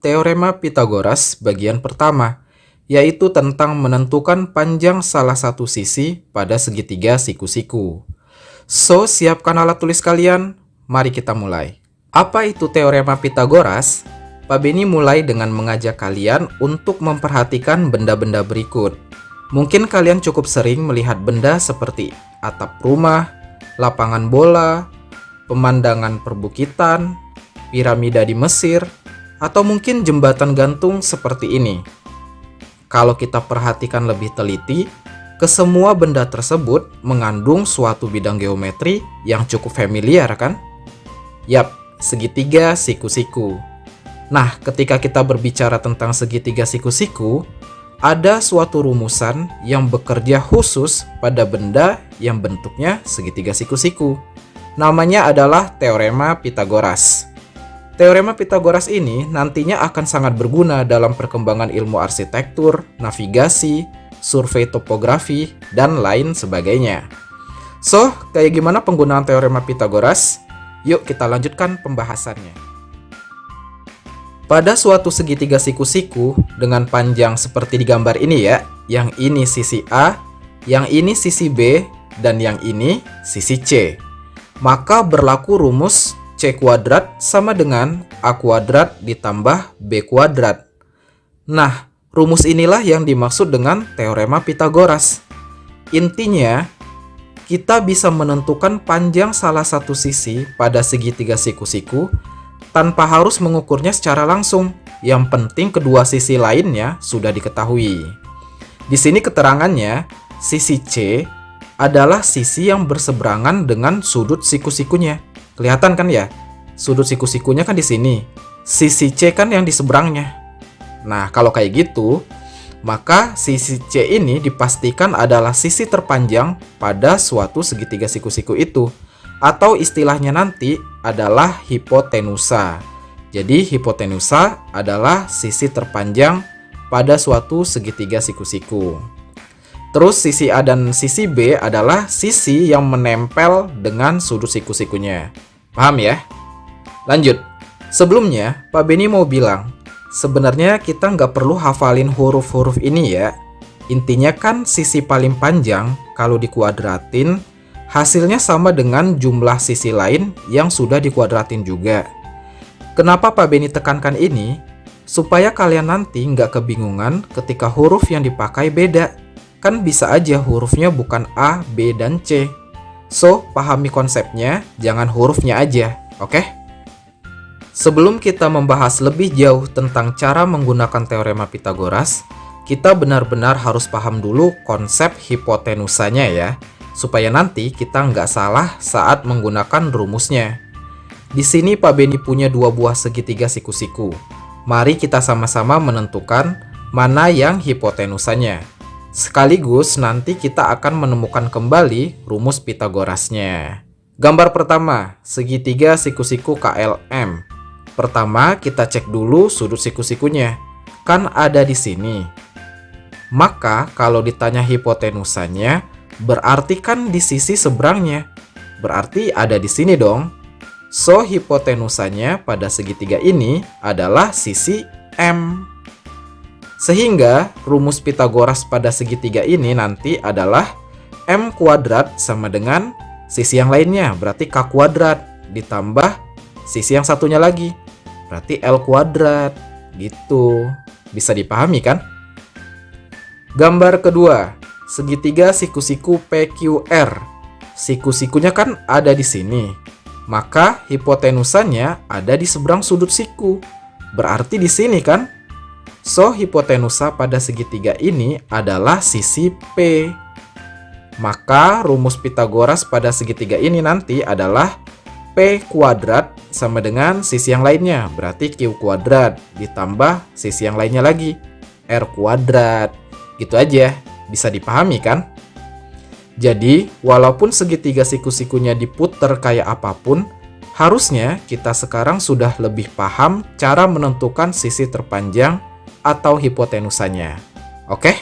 Teorema Pitagoras bagian pertama, yaitu tentang menentukan panjang salah satu sisi pada segitiga siku-siku. So, siapkan alat tulis kalian, mari kita mulai. Apa itu Teorema Pitagoras? Pak Beni mulai dengan mengajak kalian untuk memperhatikan benda-benda berikut. Mungkin kalian cukup sering melihat benda seperti atap rumah, lapangan bola, pemandangan perbukitan, piramida di Mesir, atau mungkin jembatan gantung seperti ini. Kalau kita perhatikan lebih teliti, kesemua benda tersebut mengandung suatu bidang geometri yang cukup familiar kan? Yap, segitiga siku-siku. Nah, ketika kita berbicara tentang segitiga siku-siku, ada suatu rumusan yang bekerja khusus pada benda yang bentuknya segitiga siku-siku. Namanya adalah Teorema Pitagoras. Teorema Pitagoras ini nantinya akan sangat berguna dalam perkembangan ilmu arsitektur, navigasi, survei topografi, dan lain sebagainya. So, kayak gimana penggunaan Teorema Pitagoras? Yuk kita lanjutkan pembahasannya. Pada suatu segitiga siku-siku dengan panjang seperti di gambar ini ya, yang ini sisi A, yang ini sisi B, dan yang ini sisi C. Maka berlaku rumus C kuadrat sama dengan A kuadrat ditambah B kuadrat. Nah, rumus inilah yang dimaksud dengan Teorema Pitagoras. Intinya, kita bisa menentukan panjang salah satu sisi pada segitiga siku-siku tanpa harus mengukurnya secara langsung. Yang penting kedua sisi lainnya sudah diketahui. Di sini keterangannya, sisi C adalah sisi yang berseberangan dengan sudut siku-sikunya. Kelihatan kan ya? Sudut siku-sikunya kan di sini. Sisi C kan yang di seberangnya. Nah, kalau kayak gitu, maka sisi C ini dipastikan adalah sisi terpanjang pada suatu segitiga siku-siku itu. Atau istilahnya nanti adalah hipotenusa. Jadi, hipotenusa adalah sisi terpanjang pada suatu segitiga siku-siku. Terus sisi A dan sisi B adalah sisi yang menempel dengan sudut siku-sikunya. Paham ya? Lanjut. Sebelumnya, Pak Beni mau bilang, sebenarnya kita nggak perlu hafalin huruf-huruf ini ya. Intinya kan sisi paling panjang kalau dikuadratin, hasilnya sama dengan jumlah sisi lain yang sudah dikuadratin juga. Kenapa Pak Beni tekankan ini? Supaya kalian nanti nggak kebingungan ketika huruf yang dipakai beda. Kan bisa aja hurufnya bukan A, B, dan C. So, pahami konsepnya, jangan hurufnya aja, oke? Sebelum kita membahas lebih jauh tentang cara menggunakan Teorema Pitagoras, kita benar-benar harus paham dulu konsep hipotenusanya ya, supaya nanti kita nggak salah saat menggunakan rumusnya. Di sini Pak Beni punya dua buah segitiga siku-siku. Mari kita sama-sama menentukan mana yang hipotenusanya. Sekaligus nanti kita akan menemukan kembali rumus Pitagorasnya. Gambar pertama, segitiga siku-siku KLM. Pertama, kita cek dulu sudut siku-sikunya. Kan ada di sini. Maka, kalau ditanya hipotenusanya, berarti kan di sisi seberangnya. Berarti ada di sini dong. So, hipotenusanya pada segitiga ini adalah sisi M. Sehingga rumus Pitagoras pada segitiga ini nanti adalah M kuadrat sama dengan sisi yang lainnya, berarti K kuadrat, ditambah sisi yang satunya lagi, berarti L kuadrat, gitu. Bisa dipahami kan? Gambar kedua, segitiga siku-siku PQR. Siku-sikunya kan ada di sini, maka hipotenusanya ada di seberang sudut siku, berarti di sini kan? So, hipotenusa pada segitiga ini adalah sisi P. Maka, rumus Pitagoras pada segitiga ini nanti adalah P kuadrat sama dengan sisi yang lainnya. Berarti Q kuadrat ditambah sisi yang lainnya lagi, R kuadrat. Gitu aja, bisa dipahami kan? Jadi, walaupun segitiga siku-sikunya diputer kayak apapun, harusnya kita sekarang sudah lebih paham cara menentukan sisi terpanjang atau hipotenusanya. Oke?